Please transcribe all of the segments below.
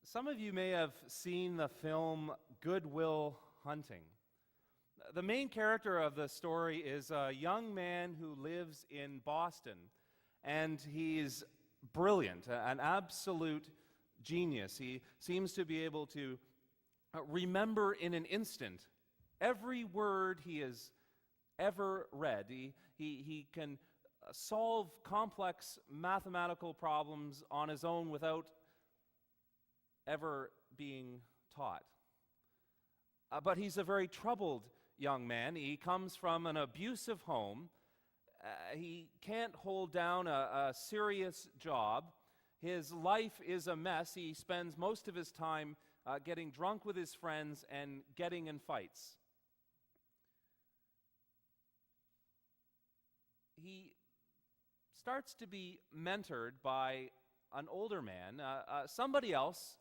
Some of you may have seen the film Good Will Hunting. The main character of the story is a young man who lives in Boston, and he's brilliant, an absolute genius. He seems to be able to remember in an instant every word he has ever read. He can solve complex mathematical problems on his own without ever being taught. But he's a very troubled young man. He comes from an abusive home. He can't hold down a serious job. His life is a mess. He spends most of his time getting drunk with his friends and getting in fights. He starts to be mentored by an older man, somebody else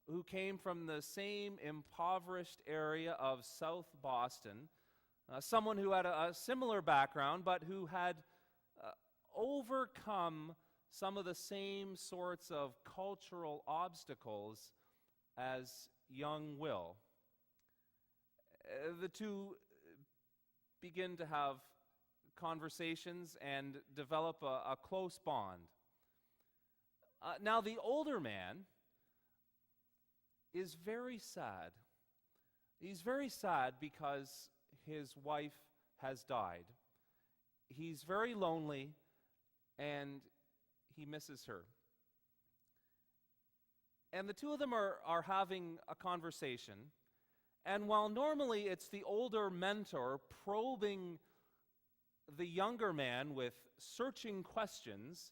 who came from the same impoverished area of South Boston, someone who had a similar background, but who had overcome some of the same sorts of cultural obstacles as young Will. The two begin to have conversations and develop a close bond. Now, the older man is very sad. He's very sad because his wife has died. He's very lonely, and he misses her. And the two of them are having a conversation, and while normally it's the older mentor probing the younger man with searching questions,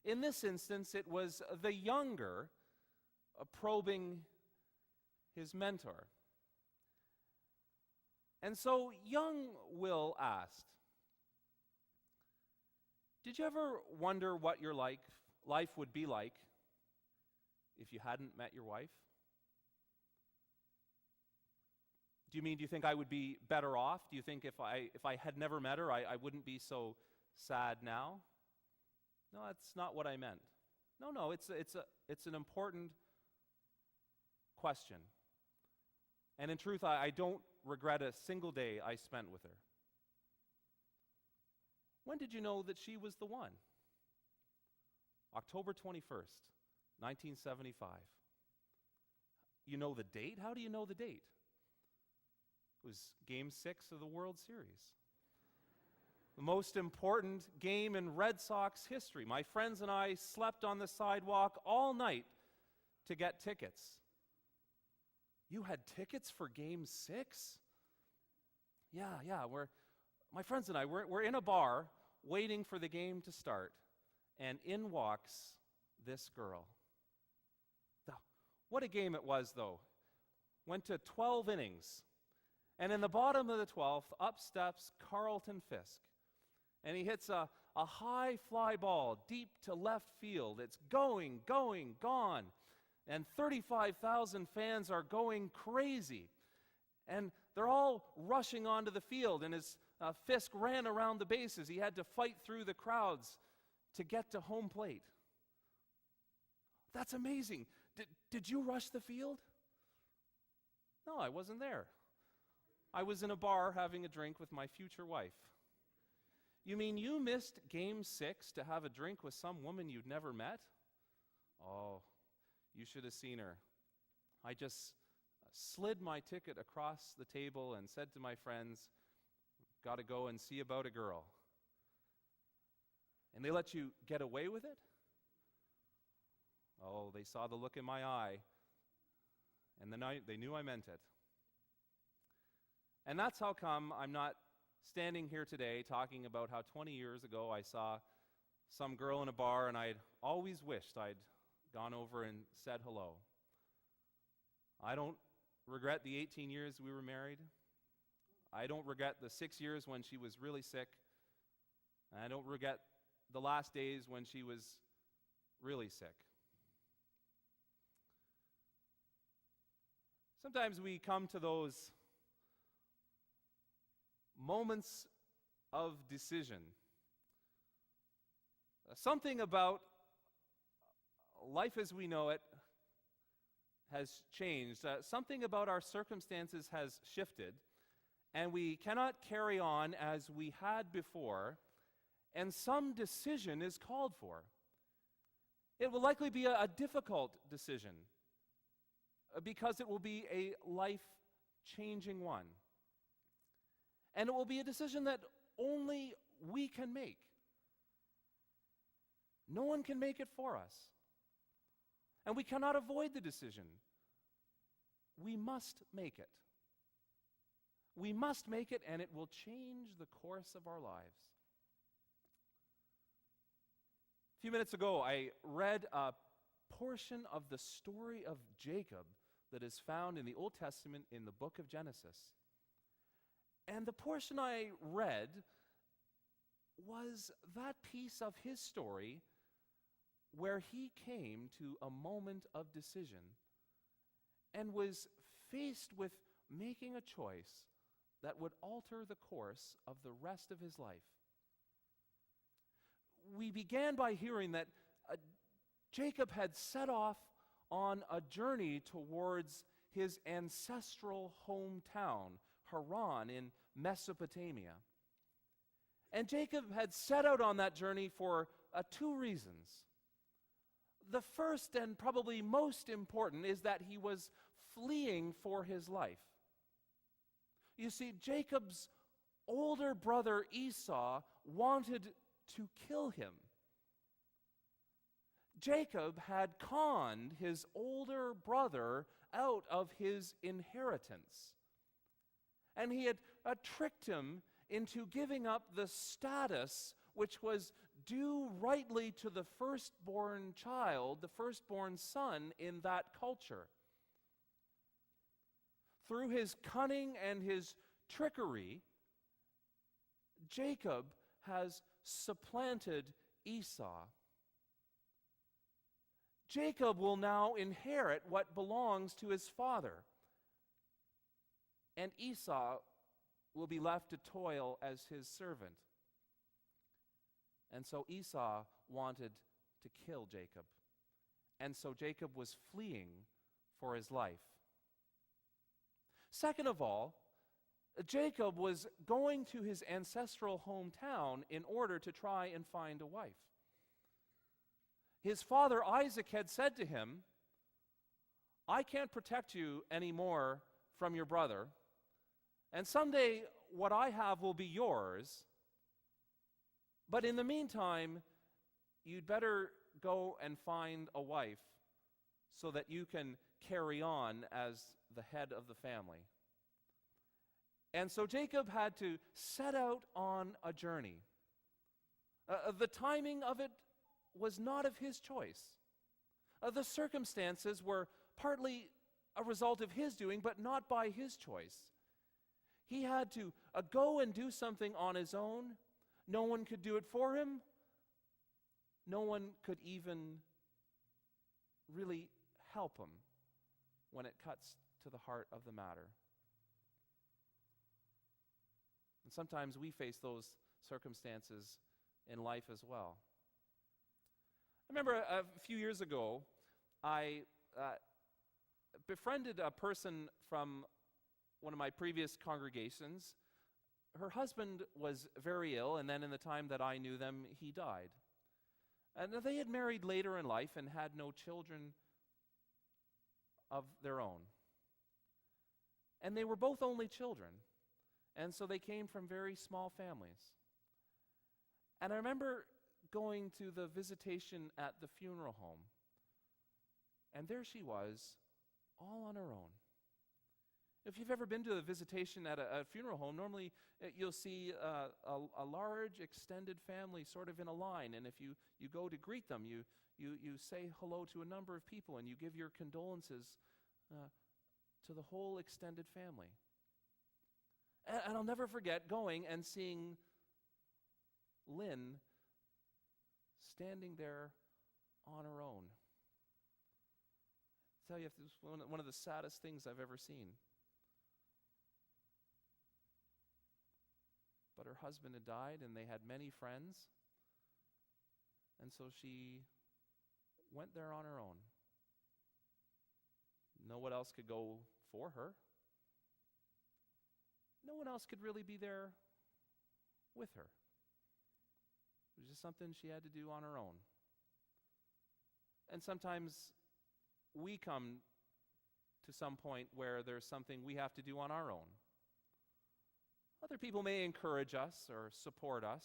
in this instance it was the younger probing his mentor. And so young Will asked, "Did you ever wonder what your life would be like if you hadn't met your wife? Do you think I would be better off? Do you think if I had never met her, I wouldn't be so sad now?" No, that's not what I meant. No, it's an important question. And in truth, I don't regret a single day I spent with her. When did you know that she was the one? October 21st, 1975. You know the date? How do you know the date? It was Game 6 of the World Series. The most important game in Red Sox history. My friends and I slept on the sidewalk all night to get tickets. You had tickets for Game 6? Yeah. My friends and I, we're in a bar waiting for the game to start, and in walks this girl. What a game it was, though. Went to 12 innings. And in the bottom of the 12th, up steps Carlton Fisk. And he hits a high fly ball deep to left field. It's going, gone. And 35,000 fans are going crazy. And they're all rushing onto the field. And as Fisk ran around the bases, he had to fight through the crowds to get to home plate. That's amazing. Did you rush the field? No, I wasn't there. I was in a bar having a drink with my future wife. You mean you missed Game 6 to have a drink with some woman you'd never met? Oh, you should have seen her. I just slid my ticket across the table and said to my friends, "Got to go and see about a girl." And they let you get away with it? Oh, they saw the look in my eye, and then they knew I meant it. And that's how come I'm not standing here today talking about how 20 years ago I saw some girl in a bar and I'd always wished I'd gone over and said hello. I don't regret the 18 years we were married. I don't regret the 6 years when she was really sick. And I don't regret the last days when she was really sick. Sometimes we come to those moments of decision. Something about life as we know it has changed. Something about our circumstances has shifted, and we cannot carry on as we had before, and some decision is called for. It will likely be a difficult decision because it will be a life-changing one. And it will be a decision that only we can make. No one can make it for us. And we cannot avoid the decision. We must make it. We must make it, and it will change the course of our lives. A few minutes ago, I read a portion of the story of Jacob that is found in the Old Testament in the book of Genesis. And the portion I read was that piece of his story where he came to a moment of decision and was faced with making a choice that would alter the course of the rest of his life. We began by hearing that Jacob had set off on a journey towards his ancestral hometown, Haran in Mesopotamia. And Jacob had set out on that journey for two reasons. The first and probably most important is that he was fleeing for his life. You see, Jacob's older brother Esau wanted to kill him. Jacob had conned his older brother out of his inheritance. And he had tricked him into giving up the status which was due rightly to the firstborn child, the firstborn son in that culture. Through his cunning and his trickery, Jacob has supplanted Esau. Jacob will now inherit what belongs to his father, and Esau will be left to toil as his servant. And so Esau wanted to kill Jacob. And so Jacob was fleeing for his life. Second of all, Jacob was going to his ancestral hometown in order to try and find a wife. His father Isaac had said to him, "I can't protect you anymore from your brother, and someday what I have will be yours. But in the meantime, you'd better go and find a wife so that you can carry on as the head of the family." And so Jacob had to set out on a journey. The timing of it was not of his choice. The circumstances were partly a result of his doing, but not by his choice. He had to go and do something on his own. No one could do it for him. No one could even really help him when it cuts to the heart of the matter. And sometimes we face those circumstances in life as well. I remember a few years ago, I befriended a person from one of my previous congregations. Her husband was very ill, and then in the time that I knew them, he died. And they had married later in life and had no children of their own. And they were both only children, and so they came from very small families. And I remember going to the visitation at the funeral home, and there she was, all on her own. If you've ever been to a visitation at a funeral home, normally you'll see a large extended family sort of in a line, and if you go to greet them, you say hello to a number of people, and you give your condolences to the whole extended family. And I'll never forget going and seeing Lynn standing there on her own. I tell you, this was one of the saddest things I've ever seen. But her husband had died, and they had many friends. And so she went there on her own. know what else could go for her. No one else could really be there with her. It was just something she had to do on her own. And sometimes we come to some point where there's something we have to do on our own. Other people may encourage us or support us,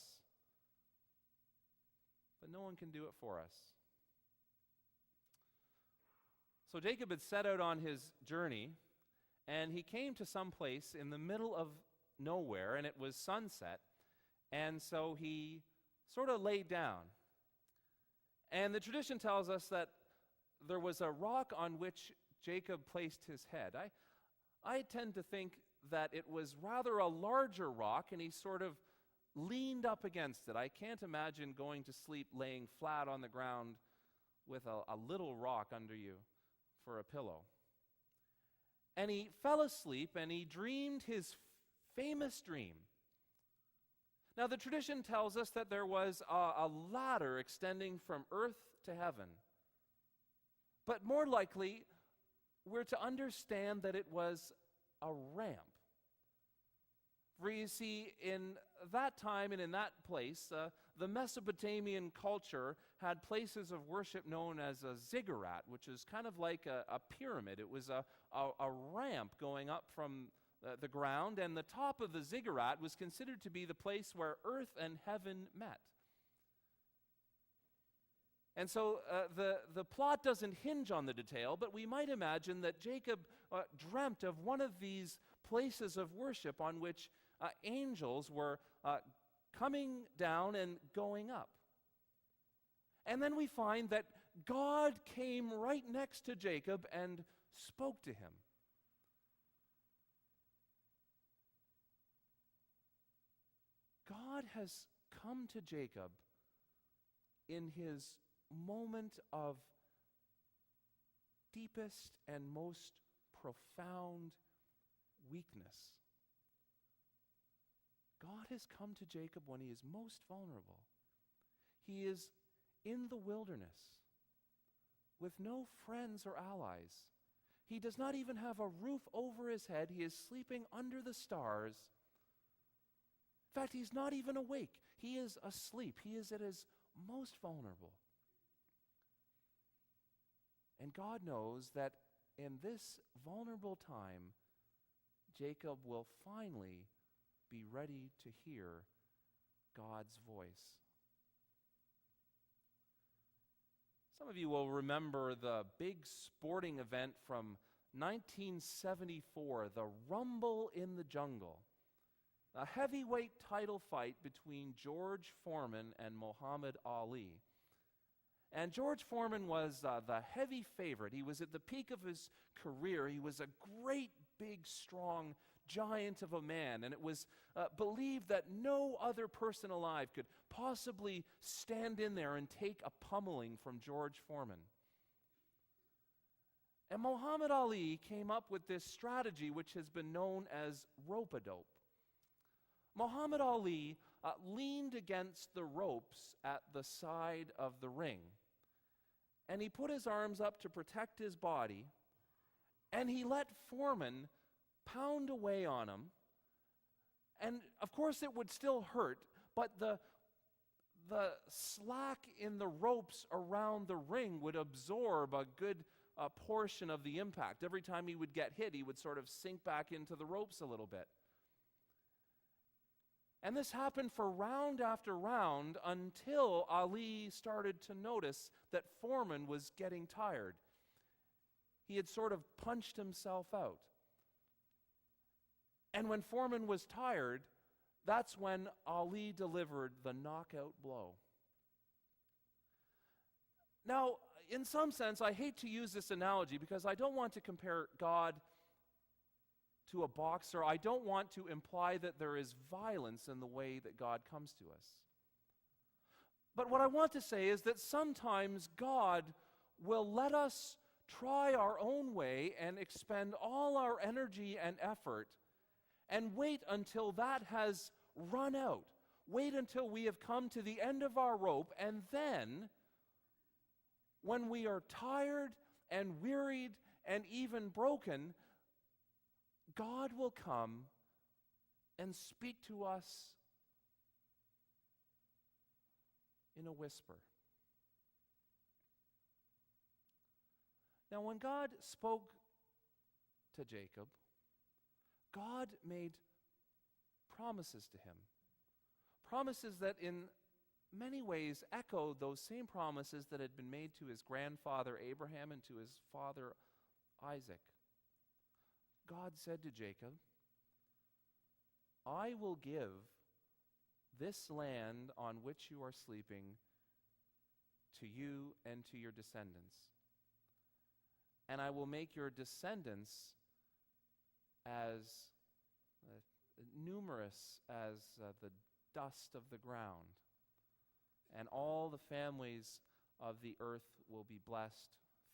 but no one can do it for us. So Jacob had set out on his journey, and he came to some place in the middle of nowhere, and it was sunset, and so he sort of laid down. And the tradition tells us that there was a rock on which Jacob placed his head. I tend to think that it was rather a larger rock, and he sort of leaned up against it. I can't imagine going to sleep laying flat on the ground with a little rock under you for a pillow. And he fell asleep, and he dreamed his famous dream. Now, the tradition tells us that there was a ladder extending from earth to heaven. But more likely, we're to understand that it was a ramp. For you see, in that time and in that place, the Mesopotamian culture had places of worship known as a ziggurat, which is kind of like a pyramid. It was a ramp going up from the ground, and the top of the ziggurat was considered to be the place where earth and heaven met. And so the plot doesn't hinge on the detail, but we might imagine that Jacob dreamt of one of these places of worship on which angels were coming down and going up. And then we find that God came right next to Jacob and spoke to him. God has come to Jacob in his moment of deepest and most profound weakness. God has come to Jacob when he is most vulnerable. He is in the wilderness with no friends or allies. He does not even have a roof over his head. He is sleeping under the stars. In fact, he's not even awake. He is asleep. He is at his most vulnerable. And God knows that in this vulnerable time, Jacob will finally be ready to hear God's voice. Some of you will remember the big sporting event from 1974, the Rumble in the Jungle, a heavyweight title fight between George Foreman and Muhammad Ali. And George Foreman was the heavy favorite. He was at the peak of his career. He was a great, big, strong giant of a man, and it was believed that no other person alive could possibly stand in there and take a pummeling from George Foreman. And Muhammad Ali came up with this strategy which has been known as rope-a-dope. Muhammad Ali leaned against the ropes at the side of the ring, and he put his arms up to protect his body, and he let Foreman pound away on him. And of course it would still hurt, but the slack in the ropes around the ring would absorb a good portion of the impact. Every time he would get hit, he would sort of sink back into the ropes a little bit. And this happened for round after round until Ali started to notice that Foreman was getting tired. He had sort of punched himself out. And when Foreman was tired, that's when Ali delivered the knockout blow. Now, in some sense, I hate to use this analogy because I don't want to compare God to a boxer. I don't want to imply that there is violence in the way that God comes to us. But what I want to say is that sometimes God will let us try our own way and expend all our energy and effort and wait until that has run out. Wait until we have come to the end of our rope, and then, when we are tired and wearied and even broken, God will come and speak to us in a whisper. Now, when God spoke to Jacob, God made promises to him. Promises that in many ways echoed those same promises that had been made to his grandfather Abraham and to his father Isaac. God said to Jacob, I will give this land on which you are sleeping to you and to your descendants. And I will make your descendants as numerous as the dust of the ground, and all the families of the earth will be blessed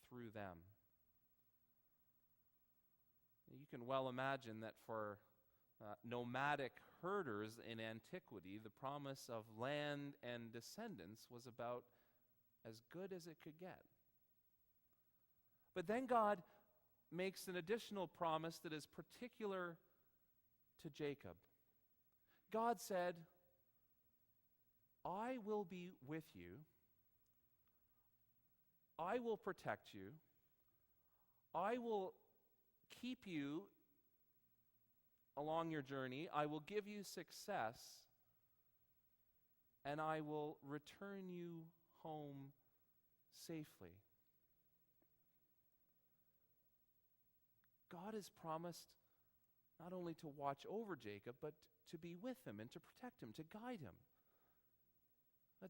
through them. You can well imagine that for nomadic herders in antiquity, the promise of land and descendants was about as good as it could get. But then God makes an additional promise that is particular to Jacob. God said, I will be with you. I will protect you. I will keep you along your journey. I will give you success. And I will return you home safely. God has promised not only to watch over Jacob, but to be with him and to protect him, to guide him,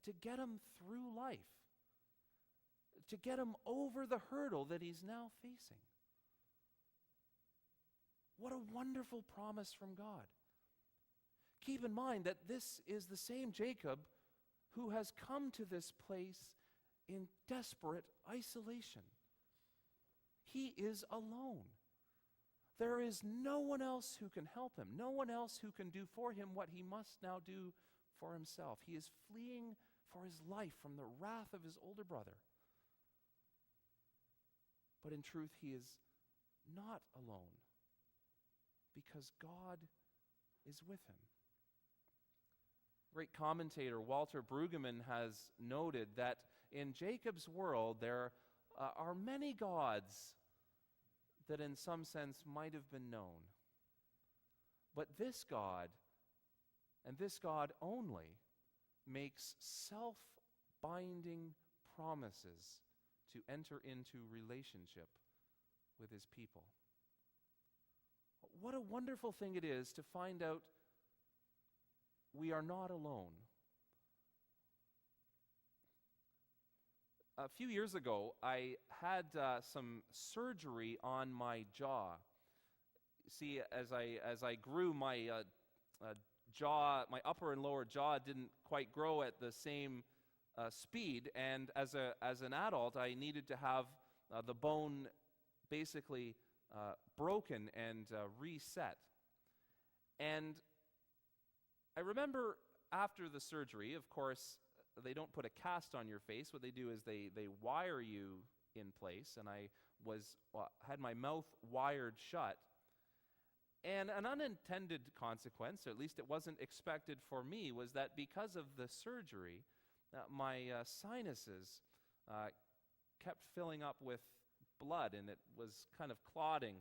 to get him through life, to get him over the hurdle that he's now facing. What a wonderful promise from God. Keep in mind that this is the same Jacob who has come to this place in desperate isolation. He is alone. There is no one else who can help him, no one else who can do for him what he must now do for himself. He is fleeing for his life from the wrath of his older brother. But in truth, he is not alone because God is with him. Great commentator Walter Brueggemann has noted that in Jacob's world there are many gods that in some sense might have been known. But this God, and this God only, makes self-binding promises to enter into relationship with his people. What a wonderful thing it is to find out we are not alone. A few years ago, I had some surgery on my jaw. See, as I grew, my jaw, my upper and lower jaw didn't quite grow at the same speed, and as an adult, I needed to have the bone basically broken and reset. And I remember after the surgery, of course, they don't put a cast on your face. What they do is they wire you in place, and I had my mouth wired shut. And an unintended consequence, or at least it wasn't expected for me, was that because of the surgery, my sinuses kept filling up with blood, and it was kind of clotting.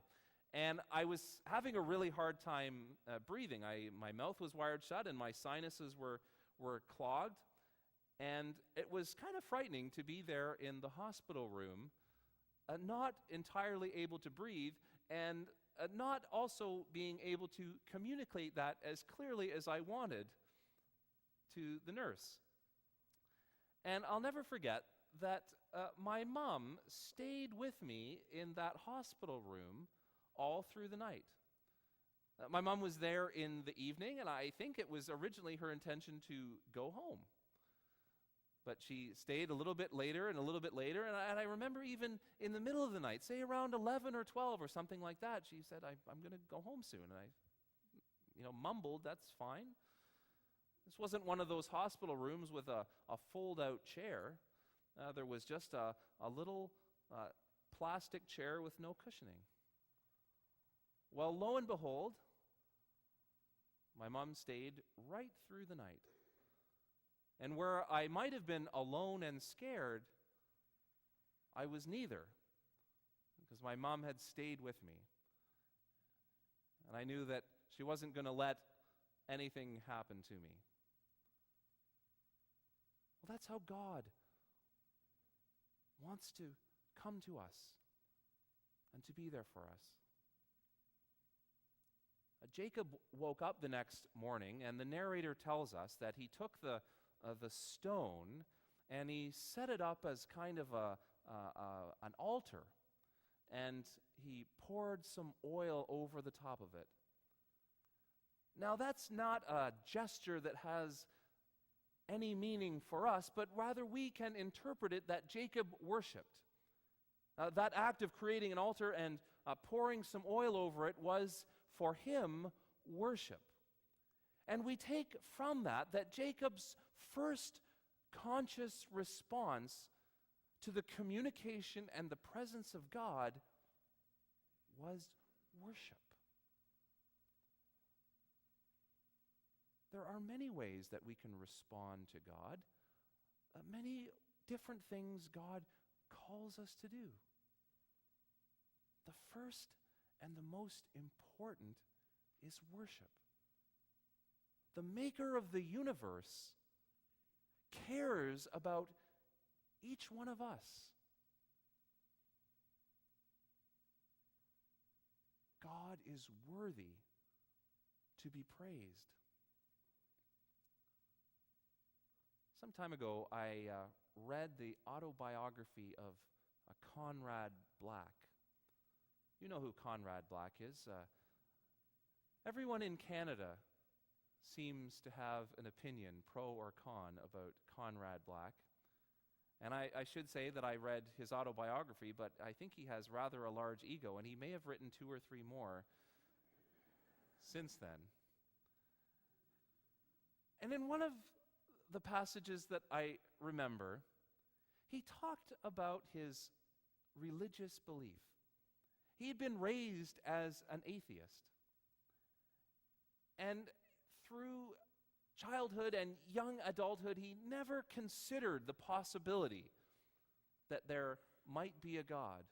And I was having a really hard time breathing. My mouth was wired shut, and my sinuses were clogged. And it was kind of frightening to be there in the hospital room, not entirely able to breathe, and not also being able to communicate that as clearly as I wanted to the nurse. And I'll never forget that my mom stayed with me in that hospital room all through the night. My mom was there in the evening, and I think it was originally her intention to go home. But she stayed a little bit later and a little bit later, and I remember even in the middle of the night, say around 11 or 12 or something like that, she said, I'm going to go home soon. And I mumbled, that's fine. This wasn't one of those hospital rooms with a fold-out chair. There was just a little plastic chair with no cushioning. Well, lo and behold, my mom stayed right through the night. And where I might have been alone and scared, I was neither, because my mom had stayed with me. And I knew that she wasn't going to let anything happen to me. Well, that's how God wants to come to us and to be there for us. Jacob woke up the next morning, and the narrator tells us that he took the stone and he set it up as kind of an altar, and he poured some oil over the top of it. Now, that's not a gesture that has any meaning for us, but rather we can interpret it that Jacob worshipped. That act of creating an altar and pouring some oil over it was, for him, worship. And we take from that Jacob's first conscious response to the communication and the presence of God was worship. There are many ways that we can respond to God, many different things God calls us to do. The first and the most important is worship. The maker of the universe cares about each one of us. God is worthy to be praised. Some time ago, I read the autobiography of Conrad Black. You know who Conrad Black is. Everyone in Canada seems to have an opinion, pro or con, about Conrad Black. And I should say that I read his autobiography, but I think he has rather a large ego, and he may have written 2 or 3 more since then. And in one of the passages that I remember, he talked about his religious belief. He had been raised as an atheist. And through childhood and young adulthood, he never considered the possibility that there might be a God.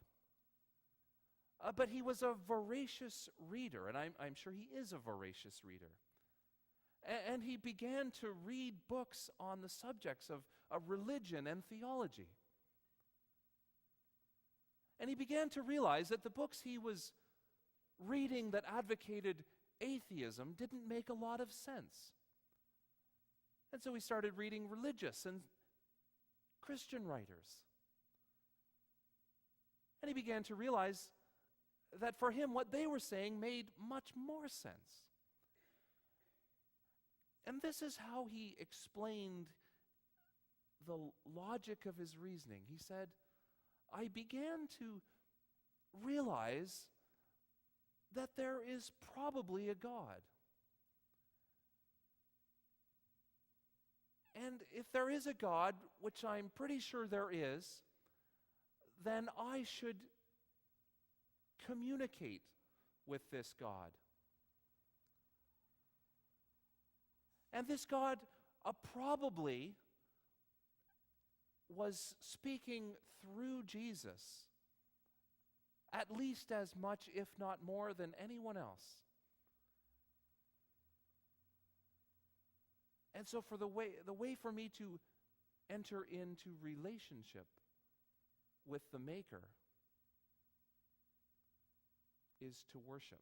But he was a voracious reader, and I'm sure he is a voracious reader. And he began to read books on the subjects of religion and theology. And he began to realize that the books he was reading that advocated atheism didn't make a lot of sense. And so he started reading religious and Christian writers. And he began to realize that for him, what they were saying made much more sense. And this is how he explained the logic of his reasoning. He said, I began to realize that there is probably a God. And if there is a God, which I'm pretty sure there is, then I should communicate with this God. And this God probably was speaking through Jesus, at least as much, if not more, than anyone else. And so the way for me to enter into relationship with the Maker is to worship.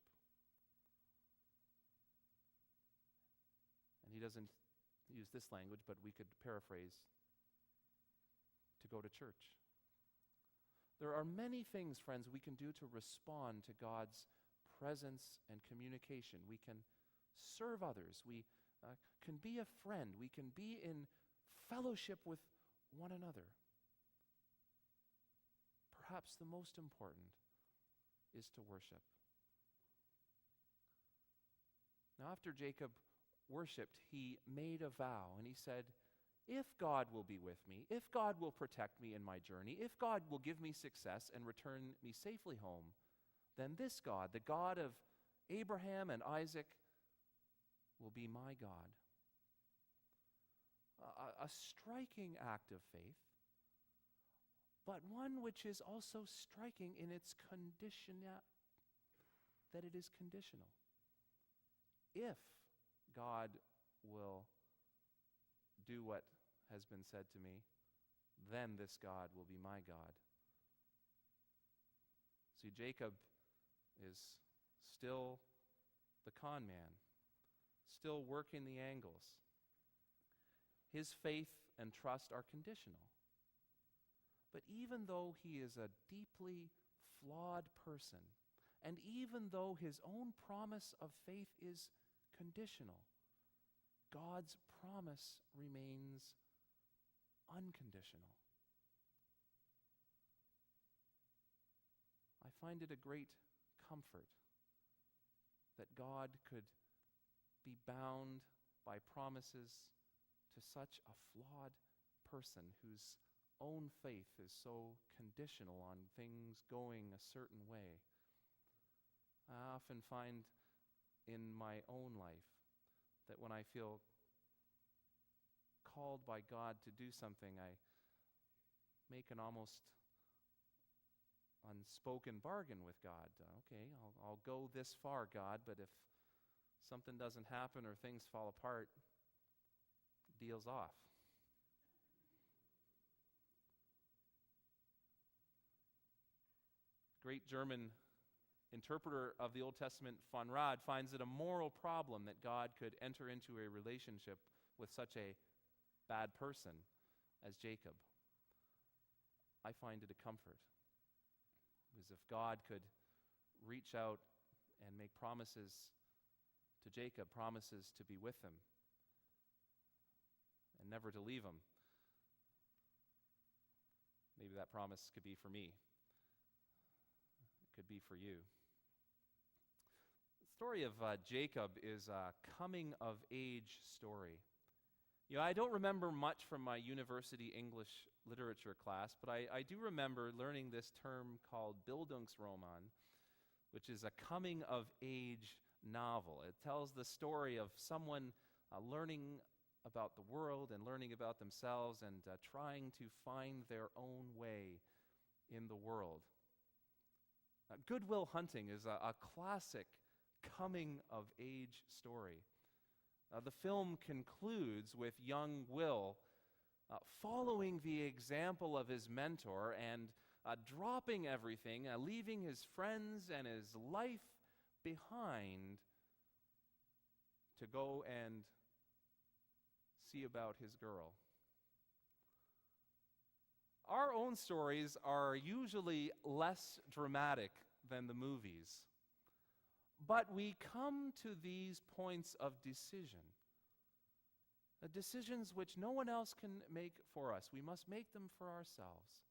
And he doesn't use this language, but we could paraphrase to go to church. There are many things, friends, we can do to respond to God's presence and communication. We can serve others. We can be a friend. We can be in fellowship with one another. Perhaps the most important is to worship. Now, after Jacob worshipped, he made a vow, and he said, If God will be with me, if God will protect me in my journey, if God will give me success and return me safely home, then this God, the God of Abraham and Isaac, will be my God. A striking act of faith, but one which is also striking in its condition, that it is conditional. If God will do what has been said to me, then this God will be my God. See, Jacob is still the con man, still working the angles. His faith and trust are conditional. But even though he is a deeply flawed person, and even though his own promise of faith is conditional, God's promise remains unconditional. I find it a great comfort that God could be bound by promises to such a flawed person whose own faith is so conditional on things going a certain way. I often find in my own life that when I feel called by God to do something, I make an almost unspoken bargain with God. Okay, I'll go this far, God, but if something doesn't happen or things fall apart, deal's off. Great German interpreter of the Old Testament, von Rad, finds it a moral problem that God could enter into a relationship with such a bad person as Jacob. I find it a comfort. Because if God could reach out and make promises to Jacob, promises to be with him and never to leave him, maybe that promise could be for me. It could be for you. The story of Jacob is a coming-of-age story. You know, I don't remember much from my university English literature class, but I do remember learning this term called Bildungsroman, which is a coming-of-age novel. It tells the story of someone learning about the world and learning about themselves and trying to find their own way in the world. Good Will Hunting is a classic coming-of-age story. The film concludes with young Will following the example of his mentor and dropping everything, leaving his friends and his life behind to go and see about his girl. Our own stories are usually less dramatic than the movies, but we come to these points of decision, decisions which no one else can make for us. We must make them for ourselves.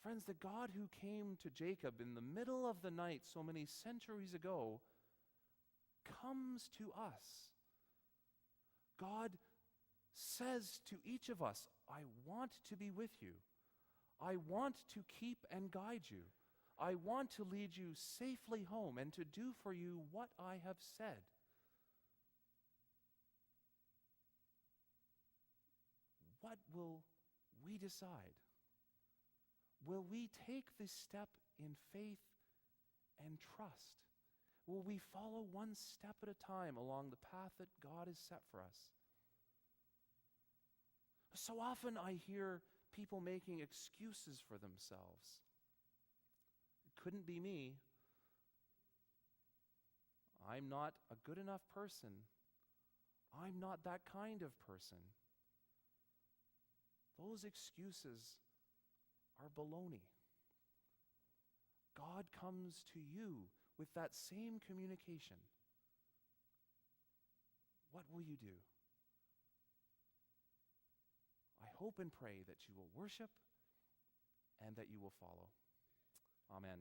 Friends, the God who came to Jacob in the middle of the night so many centuries ago comes to us. God says to each of us, I want to be with you. I want to keep and guide you. I want to lead you safely home and to do for you what I have said. What will we decide? Will we take this step in faith and trust? Will we follow one step at a time along the path that God has set for us? So often I hear people making excuses for themselves. It couldn't be me. I'm not a good enough person. I'm not that kind of person. Those excuses are baloney. God comes to you with that same communication. What will you do? I hope and pray that you will worship and that you will follow. Amen.